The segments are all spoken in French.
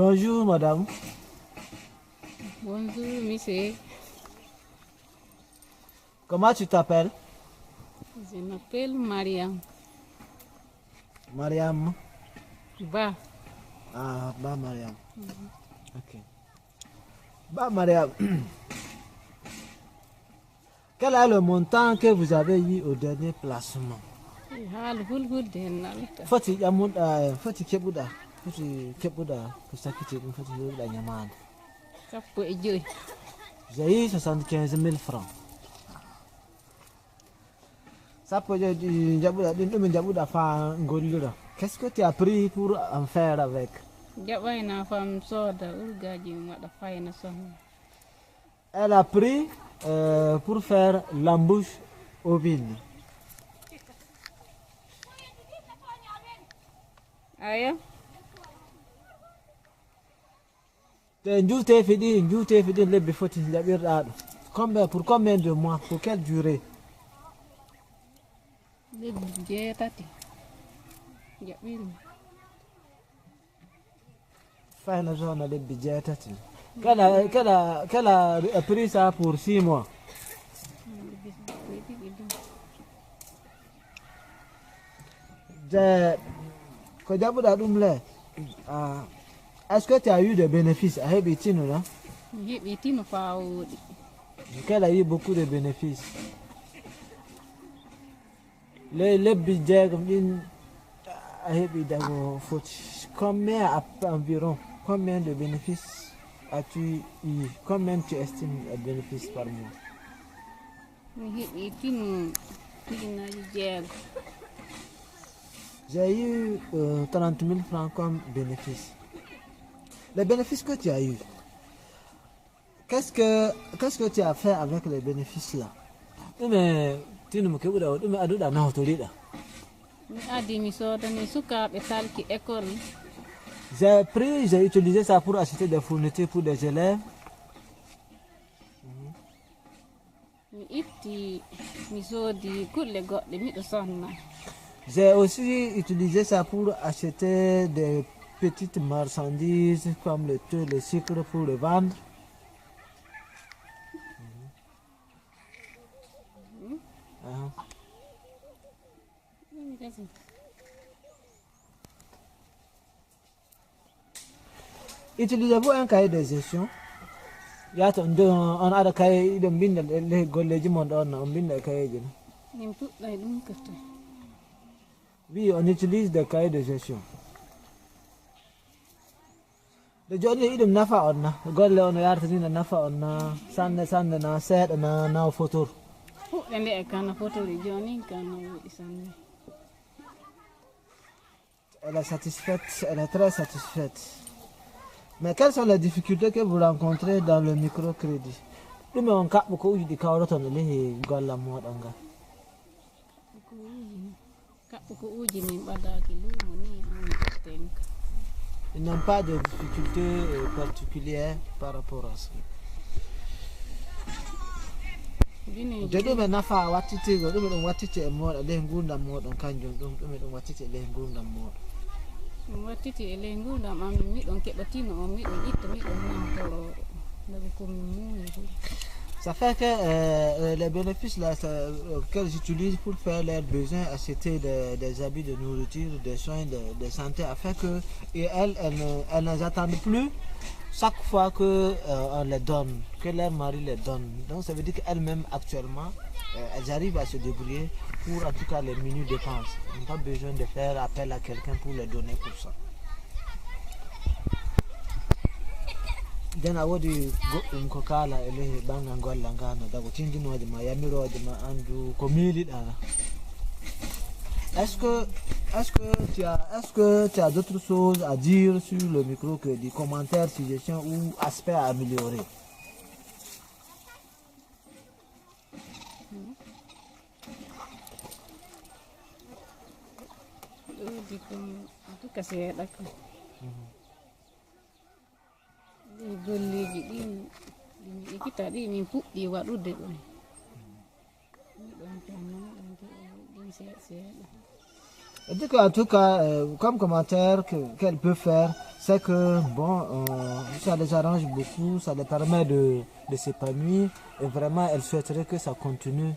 Bonjour, madame. Bonjour, monsieur. Comment tu t'appelles? Je m'appelle Mariam. Mariam. Ba. Ah, bah, Mariam. Ok. Bah, Mariam. Quel est le montant que vous avez eu au dernier placement? Hal hulhul den nalta. Fati yamuda, fati kebuda, kusakiti, fati kebuda nyaman. Sappo e joyi. J'ai eu 75 000 francs. Ça peut dire qu'est-ce que tu as pris pour en faire avec? Jaɓayna fam soda urgaji waɗa fayna sohna. Elle a pris pour faire l'embouche ovine. Aya. Pour combien de mois? Pour quelle durée? Lebbi jeetati. Jaɓɓirmi. Fin zone de budget. Qu'elle a pris ça pour 6 mois. Est-ce que tu as eu des bénéfices à Hebitino, là? Heɓitino fawooɗi. Qu'elle a eu beaucoup de bénéfices. Les budgets comme combien environ, combien de bénéfices as-tu eu? Combien tu estimes les bénéfices par mois? Mi heɓitino ujunaji jeego. J'ai eu 30 000 francs comme bénéfice. Les bénéfices que tu as eu, qu'est-ce que tu as fait avec les bénéfices là? Mi adi mi sodani sukaɓe talki école. J'ai utilisé ça pour acheter des fournitures pour des élèves. Mi itti mi soodi kulle goɗɗe miɗo sonna. J'ai aussi utilisé ça pour acheter des petites marchandises comme le thé, le sucre pour le vendre. Utilisez-vous un cahier de gestion? On a des cahiers de les collèges monde on binda cahier. Min puɗɗay ɗum kata. Oui, on utilise des cahiers de gestion. Le joni idum nafa onna golle on yartani na nafa onna sanne na seeɗa na photo. Fuɗɗe nde e kana fotori joni kana woɗi sanne. Elle est satisfaite, elle est très satisfaite. Mais quelles sont les difficultés que vous rencontrez dans le microcrédit? Ɗum on kaɓɓo ko uji ɗi kawraton lehi golla moɗon ngal. Kaɓɓo ko uji min ɓadaki lumo ni an tenka. Ils n'ont pas de difficultés particulières par rapport à ça. Ɗum nafa wattitigo ɗum ɗum wattiti e moɗon ley gurdam moɗon kanjum ɗum ɗum wattiti e ley gurdam moɗon. Mi wattiti e ley gurdam am miɗon keɓatino on miɗon itta miɗon nato daga komin muuyi. Ça fait que les bénéfices là, qu'elles utilisent pour faire leurs besoins, acheter des habits de nourriture, des soins de santé, afin que elles ne attendent plus chaque fois que on les donne, que leur mari les donne. Donc ça veut dire qu'elles-mêmes actuellement, elles arrivent à se débrouiller pour en tout cas les minutes dépenses. Elles n'ont pas besoin de faire appel à quelqu'un pour les donner pour ça. Den a wodi goɗɗum ko kala e ley ɓangal golla ngano dago tindinoje ma yamiroje ma andu ko miiliɗa. Est-ce que tu as d'autres choses à dire sur le microcrédit, commentaires, suggestions ou aspects à améliorer? Golleji ɗi mi ekkita ɗi min puɗɗi waɗude ɗum. Miɗon tan ɗum seeɗa. En tout cas, comme commentaire qu'elle peut faire, c'est que bon, ça les arrange beaucoup, ça les permet de s'épanouir et vraiment elle souhaiterait que ça continue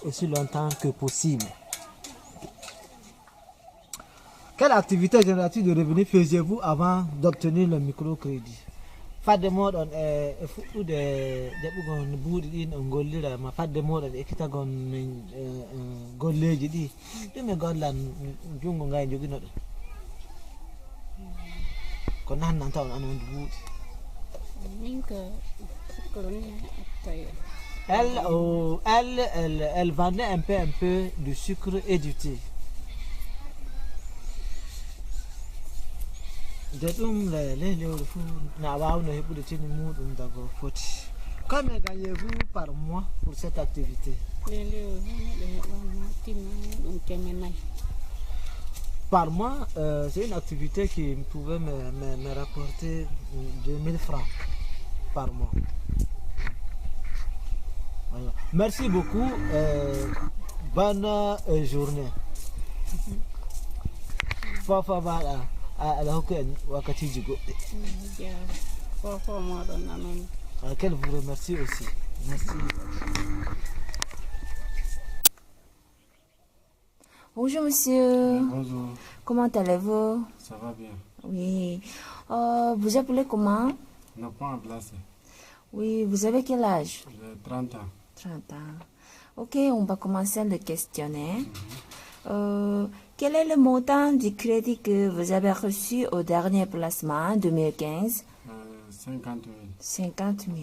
aussi longtemps que possible. Quelle activité génératrice de revenus faisiez-vous avant d'obtenir le microcrédit? Pas de mode on ou de bugon budi in ngollira ma pas de mode e kita gon golleji di dum gollan jungo ngay jogi no ko nan nan taw anon budi minka koloni tay elle vendait un peu de sucre et du thé. Combien gagnez-vous par mois pour cette activité? Par mois, c'est une activité qui pouvait me rapporter 2000 francs par mois. Voilà. Merci beaucoup. Bonne journée. Qu'elle vous remercie aussi. Merci. Bonjour monsieur. Bonjour. Comment allez-vous? Ça va bien. Oui. Vous appelez comment? Non, pas en place. Oui, vous avez quel âge? J'ai 30 ans. 30 ans. Ok, on va commencer le questionnaire. Quel est le montant du crédit que vous avez reçu au dernier placement 2015? 50 000. 50 000.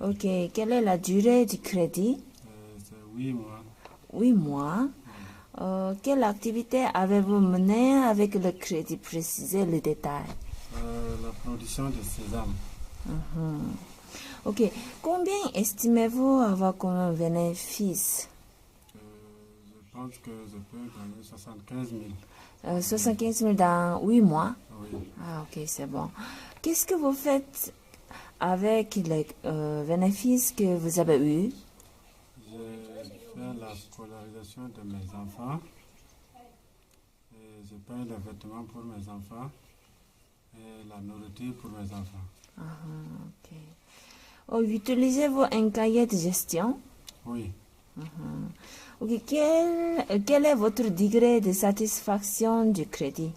Ok, quelle est la durée du crédit? C'est 8 mois. 8 mois. Quelle activité avez-vous menée avec le crédit? Précisez le détail. La production de sésame. Ok, combien estimez-vous avoir comme bénéfice? Je pense que je peux gagner 75 000. 75 000 dans 8 mois? Oui. Ah, ok, c'est bon. Qu'est-ce que vous faites avec les bénéfices que vous avez eus? J'ai fait la scolarisation de mes enfants. Et je paye les vêtements pour mes enfants et la nourriture pour mes enfants. Ok. Oh, utilisez-vous un cahier de gestion? Oui. Ok, quel est votre degré de satisfaction du crédit?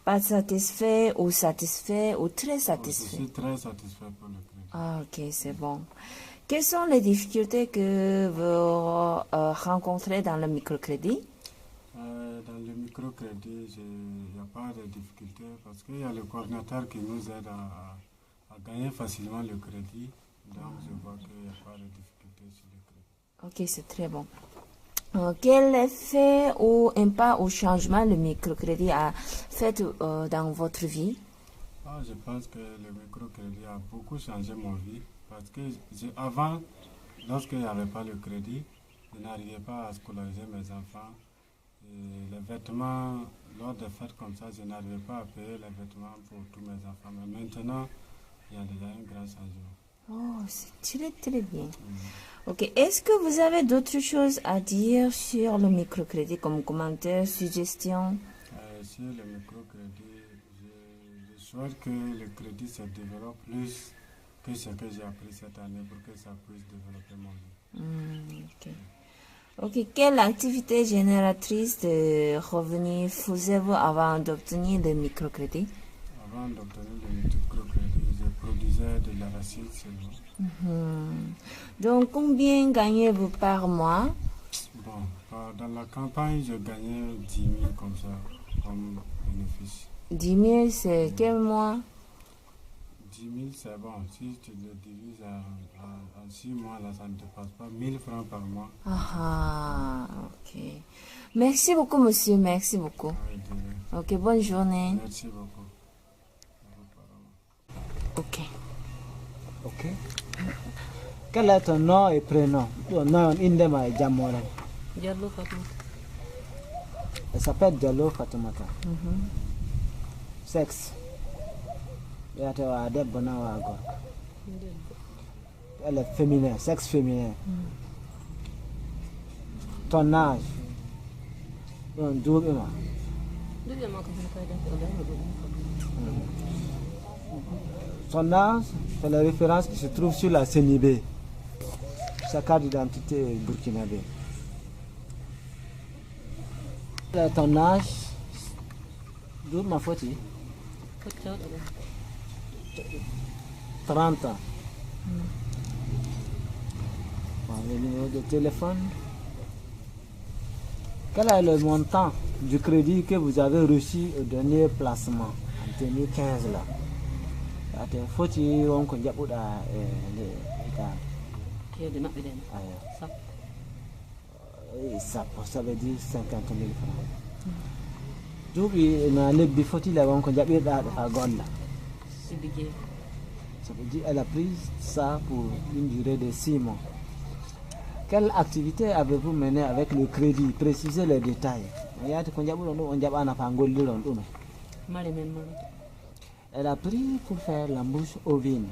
Pas satisfait ou très Je satisfait? suis très satisfait pour le crédit. Ah, ok, c'est bon. Quelles sont les difficultés que vous rencontrez dans le microcrédit? Dans le microcrédit, il n'y a pas de difficulté parce qu'il y a le coordinateur qui nous aide à gagner facilement le crédit. Donc, je vois qu'il n'y a pas de difficulté sur le crédit. Ok, c'est très bon. Quel effet ou impact ou changement le microcrédit a fait dans votre vie? Je pense que le microcrédit a beaucoup changé ma vie parce que avant, lorsqu'il n'y avait pas le crédit, je n'arrivais pas à scolariser mes enfants. Et les vêtements, lors des fêtes comme ça, je n'arrivais pas à payer les vêtements pour tous mes enfants. Mais maintenant, il y a déjà un grand changement. Oh, c'est très très bien. Ok, est-ce que vous avez d'autres choses à dire sur le microcrédit comme commentaire, suggestion? Sur le microcrédit, je souhaite que le crédit se développe plus que ce que j'ai appris cette année pour que ça puisse développer mon vie. Ok, quelle activité génératrice de revenus faisiez-vous avant d'obtenir le microcrédit? Avant d'obtenir le microcrédit, je produisais de l'arachide seulement. Donc, combien gagnez-vous par mois? Bon, dans la campagne, je gagnais 10 000 comme ça, comme bénéfice. 10 000, c'est quel mois? 10 000, c'est bon. Si tu le divises en 6 mois, là, ça ne dépasse pas 1000 francs par mois. Ah, ok. Merci beaucoup, monsieur. Merci beaucoup. Oui, Ok, bonne journée. merci beaucoup. Ok. Ok. Quel est ton nom et prénom? Ton nom Indema et Jamoran. Diallo Fatoumata. Elle s'appelle Diallo Fatoumata. Sexe. Elle est féminin, sexe féminin. Ton âge? Son âge, c'est la référence qui se trouve sur la CNIB, sa carte d'identité burkinabé. Ton âge, d'où ma faute? 30 ans. Le numéro de téléphone. Quel est le montant du crédit que vous avez reçu au dernier placement en 2015 là? Faut-il qu'on ait ça veut dire 50 000 francs. Donc, faut-il qu'on ait ça veut dire qu'elle a pris ça pour une durée de 6 mois. Quelle activité avez-vous mené avec le crédit? Précisez les détails. Elle a pris pour faire l'embauche ovine.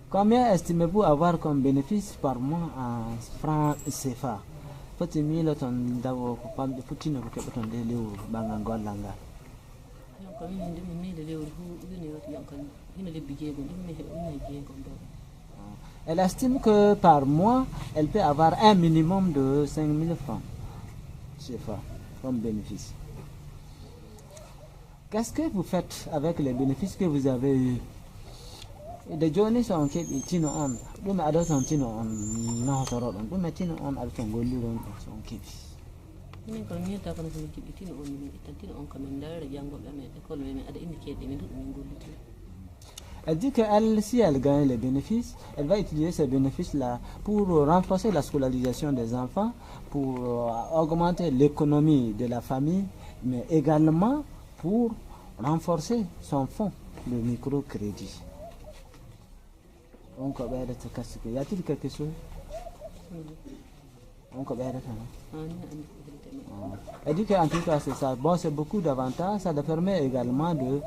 Combien estimez-vous avoir comme bénéfice par mois en francs CFA? Faut-il le temps d'avoir de Poutine pour que vous ayez le Bangangolanga? Elle estime que par mois, elle peut avoir un minimum de 5 000 francs CFA comme bénéfice. Qu'est-ce que vous faites avec les bénéfices que vous avez eus? The journey sont qui tino on, vous me adore son tino on, non sorot on, vous me tino on à son golu on son qui. Elle dit qu'elle, si elle gagne les bénéfices, elle va utiliser ces bénéfices-là pour renforcer la scolarisation des enfants, pour augmenter l'économie de la famille, mais également pour renforcer son fonds, le microcrédit. On peut y a-t-il quelque chose? On peut elle dit qu'en tout cas c'est ça. Bon, c'est beaucoup d'avantages. Ça permet également de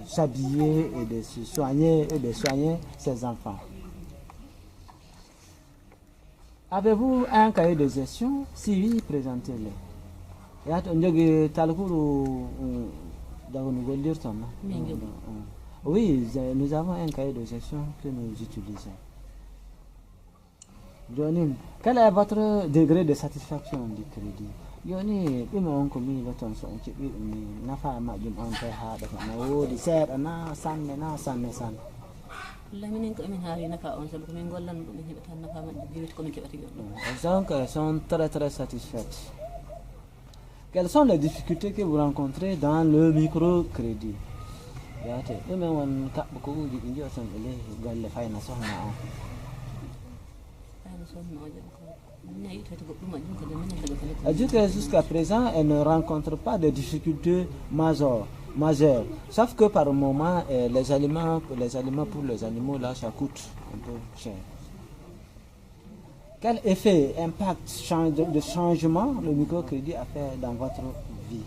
s'habiller et de se soigner et de soigner ses enfants. Avez-vous un cahier de gestion? Si oui, présentez-le. Oui, nous avons un cahier de gestion que nous utilisons. Johnny, quel est votre degré de satisfaction du crédit? Johnny, on commis le temps son qui n'a pas ma jum on fait hard na di ser na san. Donc, elles sont très satisfaites. Quelles sont les difficultés que vous rencontrez dans le microcrédit? Elle dit que jusqu'à présent, elle ne rencontre pas de difficultés majeures. Sauf que par moment, les aliments pour les animaux, là, ça coûte un peu cher. Quel effet, impact de changement le microcrédit a fait dans votre vie?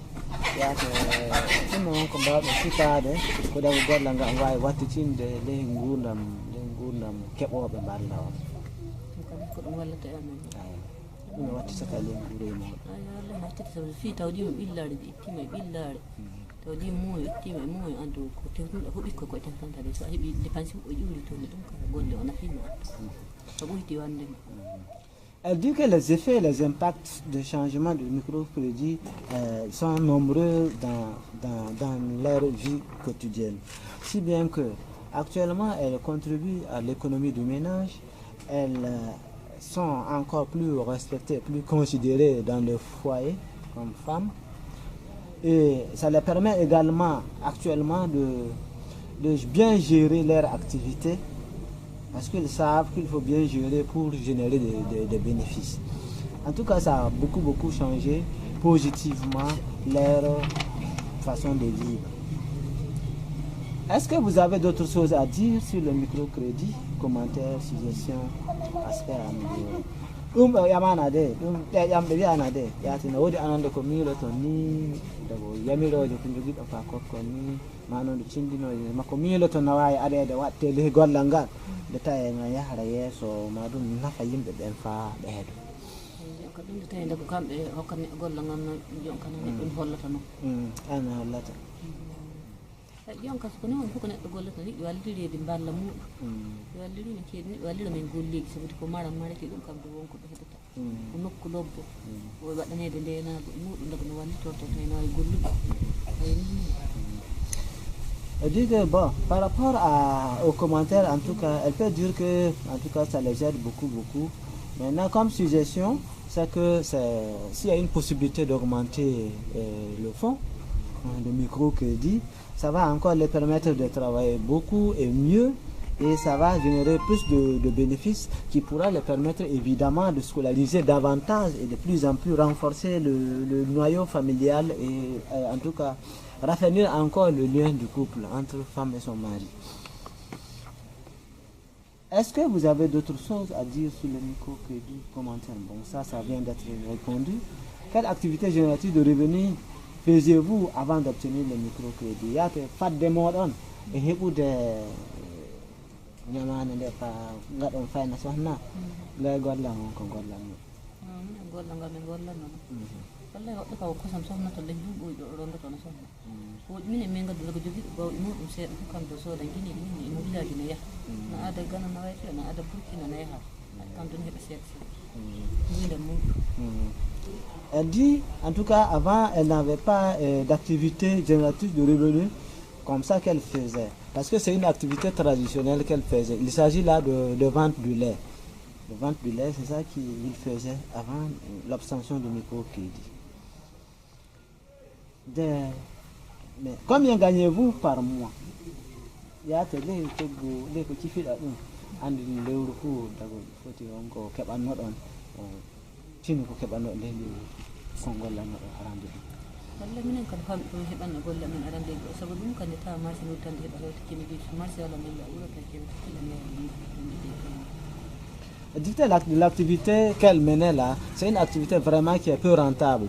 Elle dit que les effets et les impacts de changement du microcrédit sont nombreux dans leur vie quotidienne. Si bien que actuellement elles contribuent à l'économie du ménage, elles sont encore plus respectées, plus considérées dans le foyer comme femmes. Et ça leur permet également actuellement de bien gérer leur activité, parce qu'ils savent qu'il faut bien gérer pour générer des bénéfices. En tout cas, ça a beaucoup changé positivement leur façon de vivre. Est-ce que vous avez d'autres choses à dire sur le microcrédit? Commentaires, suggestions, aspects à améliorer. Yamanade, Yambianade, Yatina, Odi Ananda Comilo, Tony, Yamiro, the Kunjugit of Akokoni, Mano, the Chindino, Macomilo, Tonawai, Ade, the what tell God Langat, the time I had a yes or Madun Nafayim, the Denfa, the head. kadum de tay ndago kambe hokkan golla ngam jonkana neddo hollata no ana hollata jonka ko non fuko neddo gollata ni walliri di balla mu walliri ne kedi walliri men golli sabuti ko maram marake dum kam do wonko do hedata ko nokku lobbo o wadanede de na mudum daga no walli torto tay no ay gollu Elle dit que bon, par rapport aux commentaires, en tout cas, elle peut dire que en tout cas ça les aide beaucoup. Maintenant, comme suggestion, c'est que s'il y a une possibilité d'augmenter le fonds de microcrédit, ça va encore les permettre de travailler beaucoup et mieux, et ça va générer plus de bénéfices qui pourra les permettre évidemment de scolariser davantage et de plus en plus renforcer le noyau familial et en tout cas raffermir encore le lien du couple entre femme et son mari. Est-ce que vous avez d'autres choses à dire sur le microcrédit commentaire? Bon, ça vient d'être répondu. Quelle activité génératrice de revenus faisiez-vous avant d'obtenir le microcrédit? Il y a que fat de modon et beaucoup de nyamane de fa ngadon fayna sohna la golla ko golla golla ngam golla non wallahi waddo ko ko sam sohna to le jumbo do rondo to sohna ko mine men gaddo ko jogi baw mudum se dum kam do so da gini ni mo bilaji ne ya na ada gana na wayti na ada burkina na ya kam do hebe se ni de mu. Elle dit en tout cas avant elle n'avait pas d'activité génératrice de revenus comme ça qu'elle faisait, parce que c'est une activité traditionnelle qu'elle faisait. Il s'agit là de vente du lait. De vente du lait, c'est ça qu'il faisait avant l'obtention du microcrédit. Mais combien gagnez-vous par mois? Il y a des petits filles là, and the euro who foti onko kebanno don tinu ko kebanno le kongolla no arande. Walla minen kam kam dum hebanno golle men arande sabu dum kan ta marché no tan heba hewti kini bi marché wala min la uro tan kemi kila l'activité qu'elle menait là, c'est une activité vraiment qui est peu rentable.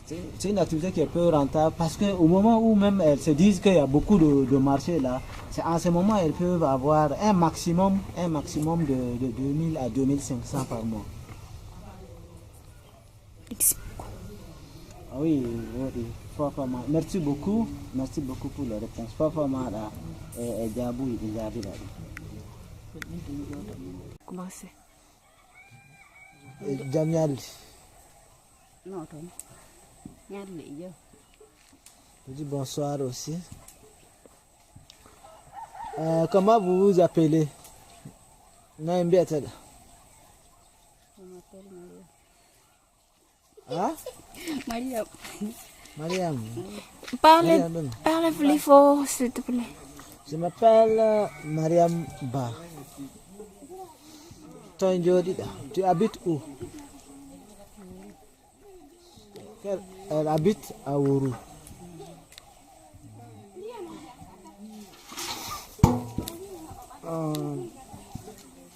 C'est une activité qui est peu rentable parce qu'au moment où même elles se disent qu'il y a beaucoup de marchés là, c'est en ce moment elles peuvent avoir un maximum de 2000 à 2500 par mois. Oui, merci beaucoup pour la réponse. Commencez. Jamial. non ton ñaar le yo Je dis bonsoir aussi. Comment vous vous appelez? Naimbiatel. Hein? Mariam. Parlez plus fort, s'il te plaît. Je m'appelle Mariam Ba. Tu habites où? Elle habite à Ouru.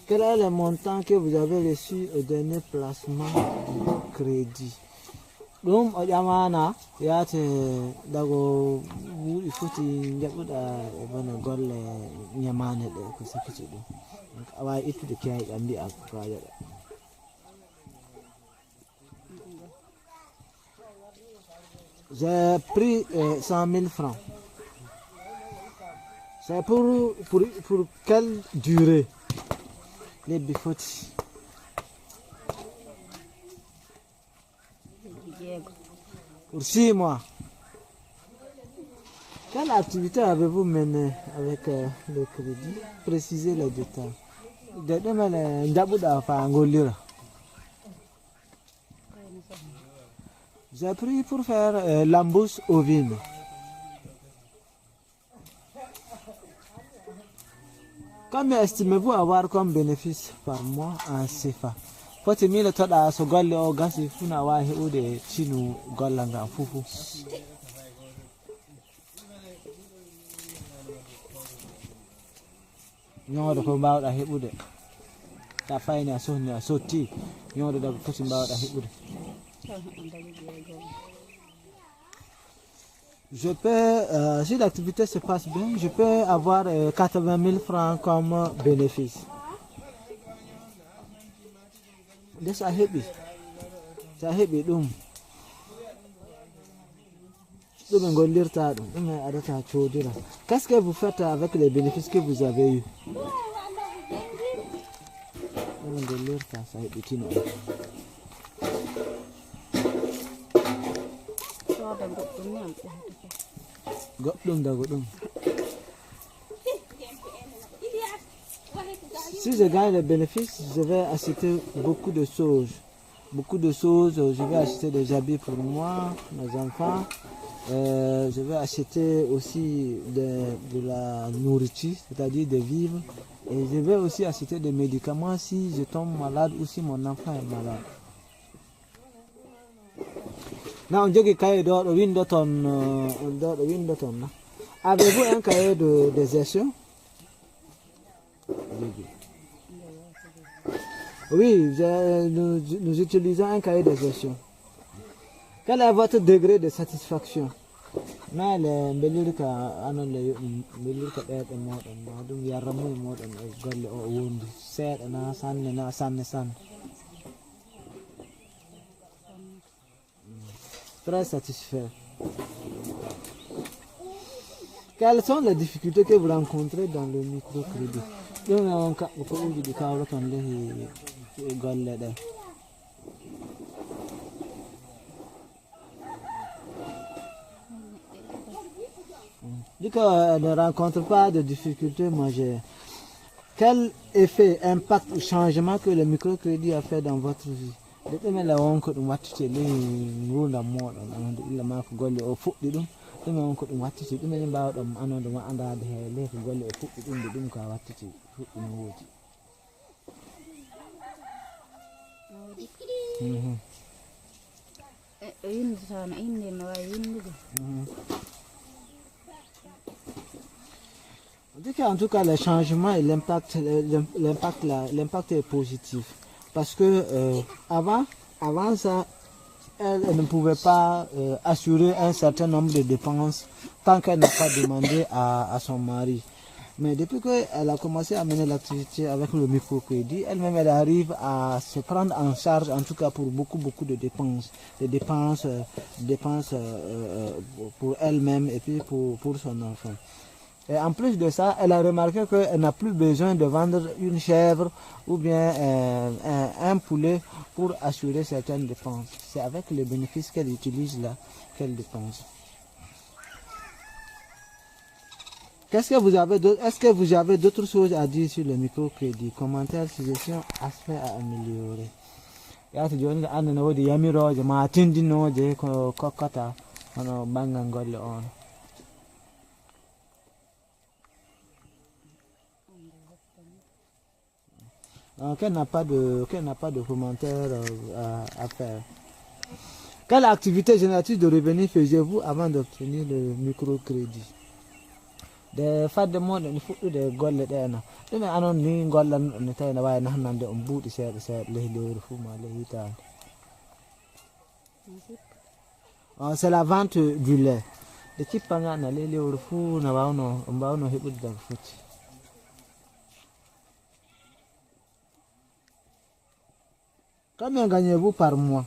Quel est le montant que vous avez reçu au dernier placement de crédit? Dum ojamana yate dago wuri futi jabuda bana golle nyamane de ko sakiti dum awa ittude kay andi akaya. J'ai pris 100 000 francs. C'est pour quelle durée? Les bifoti. Pour 6 mois. Quelle activité avez-vous mené avec le crédit? Précisez les détails. J'ai pris pour faire l'embauche ovine. Combien estimez-vous avoir comme bénéfice par mois en CFA? Faut-il le toda so golle o gasi funa wa hebude chinu golla nga fufu. Nyodo ko mbawda hebude. Ta fayna sonna sotti nyodo da foti mbawda hebude. Je peux, si l'activité se passe bien, je peux avoir 80 000 francs comme bénéfice. nde sa heɓi ɗum ɗum ɓe gollirta ɗum ɗum ɓe aɗata coodira. Qu'est-ce que vous faites avec les bénéfices que vous avez eu? ɗum ɓe gollirta sa heɓitino goɗɗum dago ɗum. Si je gagne les bénéfices, je vais acheter beaucoup de choses. Je vais acheter des habits pour moi, mes enfants. Je vais acheter aussi de la nourriture, c'est-à-dire des vivres. Et je vais aussi acheter des médicaments si je tombe malade ou si mon enfant est malade. Now, on jogi cahier d'or, Windoton. Avez-vous un cahier de gestion? Oui, nous utilisons un cahier de gestion. Quel est votre degré de satisfaction? Na le belirka anon le belirka ɗaya ɗan moɗon ma ɗum yarramu moɗon e golle o wondi seeɗa na sanne sanne. Très satisfait. Quelles sont les difficultés que vous rencontrez dans le microcrédit? ɗum e on kaɓɓo ko uji ɗi kawraton lehi golle ɗe. Dit qu'on ne rencontre pas de difficultés majeures. Quel effet, impact ou changement que le microcrédit a fait dans votre vie? Depuis que la on ko dum wattite le ngurdam modon anande illa ma ko golle o fuddi dum dum on ko dum wattite dum en bawdom anande ma andade he le ko golle o fuddi dum ka wattite fuddi no woji. En tout cas, le changement et l'impact est positif. Parce que avant ça, elle ne pouvait pas assurer un certain nombre de dépenses tant qu'elle n'a pas demandé à son mari. Mais depuis qu'elle a commencé à mener l'activité avec le microcrédit, elle-même elle arrive à se prendre en charge, en tout cas pour beaucoup de dépenses. Des dépenses pour elle-même et puis pour son enfant. Et en plus de ça, elle a remarqué qu'elle n'a plus besoin de vendre une chèvre ou bien un poulet pour assurer certaines dépenses. C'est avec les bénéfices qu'elle utilise là qu'elle dépense. Est-ce que vous avez d'autres choses à dire sur le microcrédit? Commentaires, suggestions, aspects à améliorer. Qu'elle n'a pas de commentaires à faire. Quelle activité génératrice de revenus faisiez-vous avant d'obtenir le microcrédit? De fadde moɗon fuɗɗude golle ɗe na ɗume anon ni gollan ne tawi ne wawi nahnande on buuɗi seeɗa lehi lewru fuu ma lehi hitande. C'est la vente du lait. De cippanga na lehi lewru fuu na mbawno heɓude daga foti. Combien gagnez-vous par mois?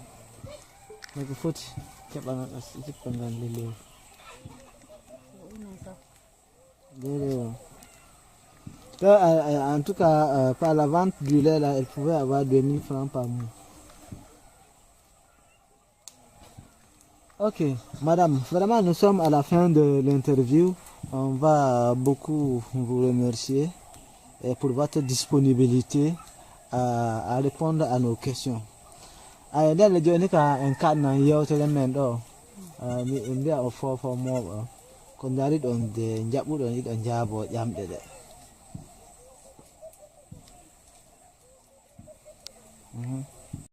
Daga foti keɓanga cippanga lehi lewru. En tout cas, par la vente du lait, là, elle pouvait avoir 2000 francs par mois. Ok, madame, vraiment nous sommes à la fin de l'interview. On va beaucoup vous remercier pour votre disponibilité à répondre à nos questions. Dans journée un cadre ko dari ɗon de jaɓɓuɗon yiɗon jaabo ƴamɗe ɗe.